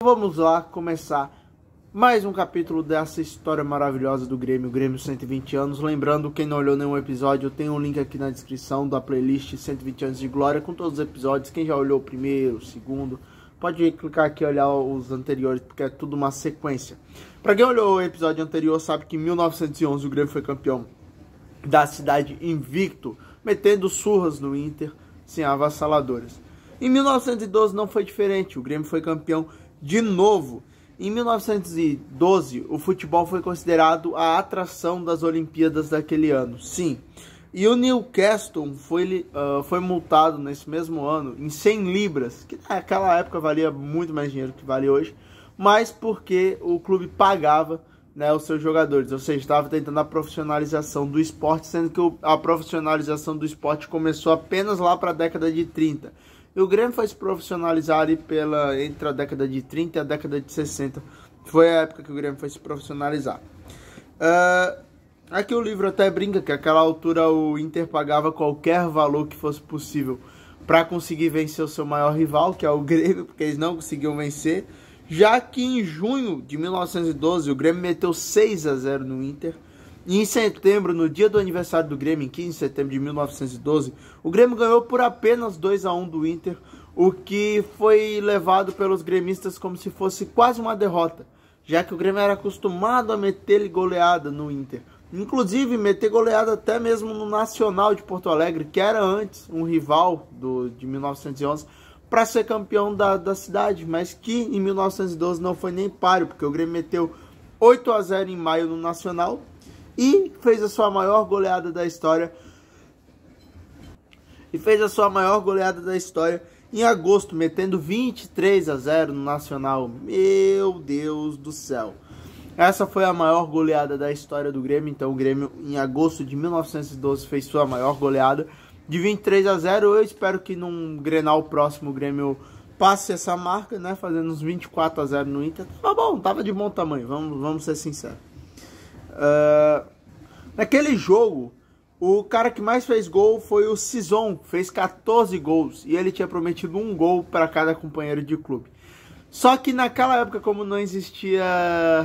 Vamos lá começar mais um capítulo dessa história maravilhosa do Grêmio, Grêmio 120 anos. Lembrando, quem não olhou nenhum episódio, eu tenho um link aqui na descrição da playlist 120 anos de glória com todos os episódios. Quem já olhou o primeiro, o segundo, pode clicar aqui e olhar os anteriores, porque é tudo uma sequência. Para quem olhou o episódio anterior, sabe que em 1911 o Grêmio foi campeão da cidade invicto, metendo surras no Inter, sem avassaladoras. Em 1912 não foi diferente, o Grêmio foi campeão de novo. Em 1912, o futebol foi considerado a atração das Olimpíadas daquele ano. Sim. E o Newcastle foi multado nesse mesmo ano em 100 libras, que naquela época valia muito mais dinheiro que vale hoje, mas porque o clube pagava, né, os seus jogadores, ou seja, estava tentando a profissionalização do esporte, sendo que a profissionalização do esporte começou apenas lá para a década de 30. E o Grêmio foi se profissionalizar ali entre a década de 30 e a década de 60. Foi a época que o Grêmio foi se profissionalizar. Aqui o livro até brinca que naquela altura o Inter pagava qualquer valor que fosse possível para conseguir vencer o seu maior rival, que é o Grêmio, porque eles não conseguiam vencer. Já que em junho de 1912 o Grêmio meteu 6-0 no Inter. E em setembro, no dia do aniversário do Grêmio, em 15 de setembro de 1912, o Grêmio ganhou por apenas 2-1 do Inter, o que foi levado pelos gremistas como se fosse quase uma derrota, já que o Grêmio era acostumado a meter goleada no Inter. Inclusive, meter goleada até mesmo no Nacional de Porto Alegre, que era antes um rival de 1911, para ser campeão da cidade, mas que em 1912 não foi nem páreo, porque o Grêmio meteu 8-0 em maio no Nacional, e fez a sua maior goleada da história. Em agosto, metendo 23-0 no Nacional. Meu Deus do céu. Essa foi a maior goleada da história do Grêmio. Então o Grêmio, em agosto de 1912, fez sua maior goleada de 23-0. Eu espero que num Grenal próximo o Grêmio passe essa marca, né? Fazendo uns 24-0 no Inter. Tava bom, tava de bom tamanho, vamos ser sinceros. Naquele jogo, o cara que mais fez gol foi o Sison, fez 14 gols, e ele tinha prometido um gol para cada companheiro de clube. Só que naquela época, como não existia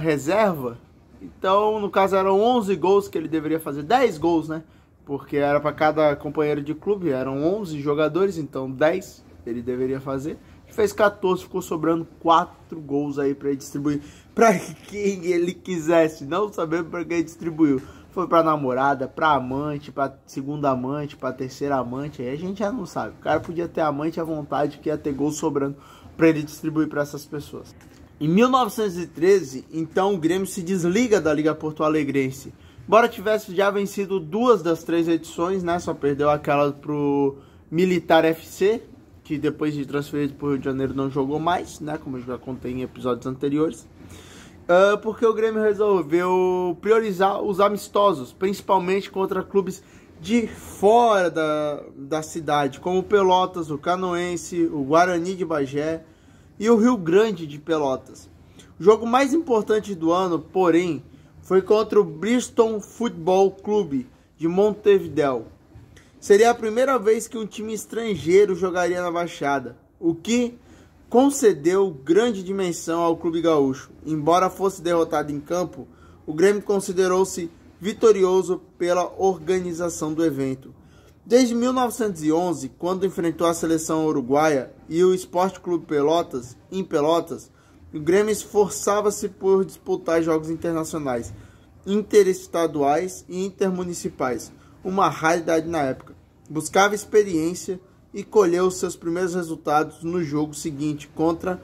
reserva, então no caso eram 11 gols que ele deveria fazer, 10 gols, né? Porque era para cada companheiro de clube, eram 11 jogadores, então 10 ele deveria fazer. Ele fez 14, ficou sobrando 4 gols aí para ele distribuir para quem ele quisesse, não sabendo para quem ele distribuiu. Foi pra namorada, pra amante, pra segunda amante, pra terceira amante. Aí a gente já não sabe. O cara podia ter amante à vontade, que ia ter gol sobrando pra ele distribuir pra essas pessoas. Em 1913, então, o Grêmio se desliga da Liga Porto Alegrense. Embora tivesse já vencido 2 das 3 edições, né? Só perdeu aquela pro Militar FC, que depois de transferido pro Rio de Janeiro não jogou mais, né? Como eu já contei em episódios anteriores. Porque o Grêmio resolveu priorizar os amistosos, principalmente contra clubes de fora da cidade, como o Pelotas, o Canoense, o Guarani de Bagé e o Rio Grande de Pelotas. O jogo mais importante do ano, porém, foi contra o Bristol Football Club de Montevidéu. Seria a primeira vez que um time estrangeiro jogaria na Baixada, o que concedeu grande dimensão ao clube gaúcho. Embora fosse derrotado em campo, o Grêmio considerou-se vitorioso pela organização do evento. Desde 1911, quando enfrentou a seleção uruguaia e o Esporte Clube Pelotas, em Pelotas, o Grêmio esforçava-se por disputar jogos internacionais, interestaduais e intermunicipais, uma raridade na época. Buscava experiência e colheu os seus primeiros resultados no jogo seguinte contra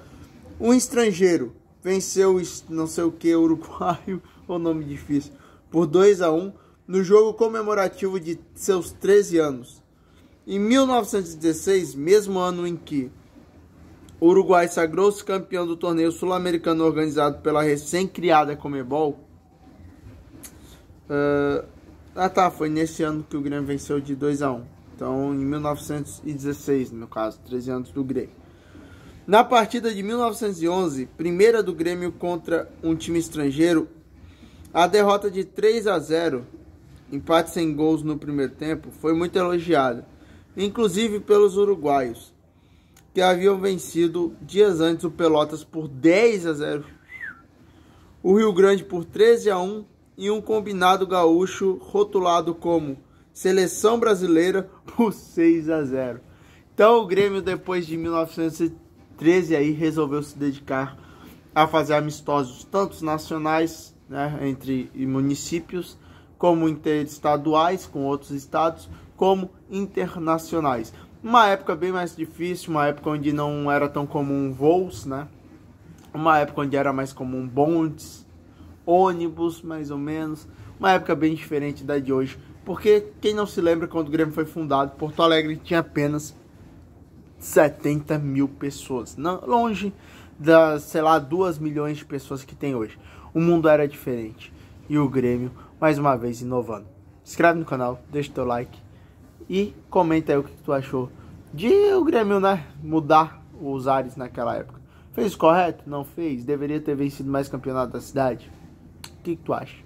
um estrangeiro. Venceu não sei o que, uruguaio, ou nome difícil, por 2-1 no jogo comemorativo de seus 13 anos. Em 1916, mesmo ano em que o Uruguai sagrou-se campeão do torneio sul-americano organizado pela recém-criada Conmebol. Foi nesse ano que o Grêmio venceu de 2-1. Então, em 1916, no caso, 13 anos do Grêmio. Na partida de 1911, primeira do Grêmio contra um time estrangeiro, a derrota de 3-0, empate sem gols no primeiro tempo, foi muito elogiada, inclusive pelos uruguaios. que haviam vencido dias antes o Pelotas por 10-0, o Rio Grande por 13-1 e um combinado gaúcho rotulado como Seleção Brasileira por 6-0. Então o Grêmio, depois de 1913, aí, resolveu se dedicar a fazer amistosos tanto nacionais, né, entre municípios, como interestaduais com outros estados, como internacionais. Uma época bem mais difícil, uma época onde não era tão comum voos, né? Uma época onde era mais comum bondes, ônibus, mais ou menos. Uma época bem diferente da de hoje, porque quem não se lembra, quando o Grêmio foi fundado, Porto Alegre tinha apenas 70 mil pessoas, não, longe das, sei lá, 2 milhões de pessoas que tem hoje. O mundo era diferente e o Grêmio, mais uma vez, inovando. Se inscreve no canal, deixa o teu like e comenta aí o que tu achou de o Grêmio, né, mudar os ares naquela época. Fez correto? Não fez? Deveria ter vencido mais campeonato da cidade? O que tu acha?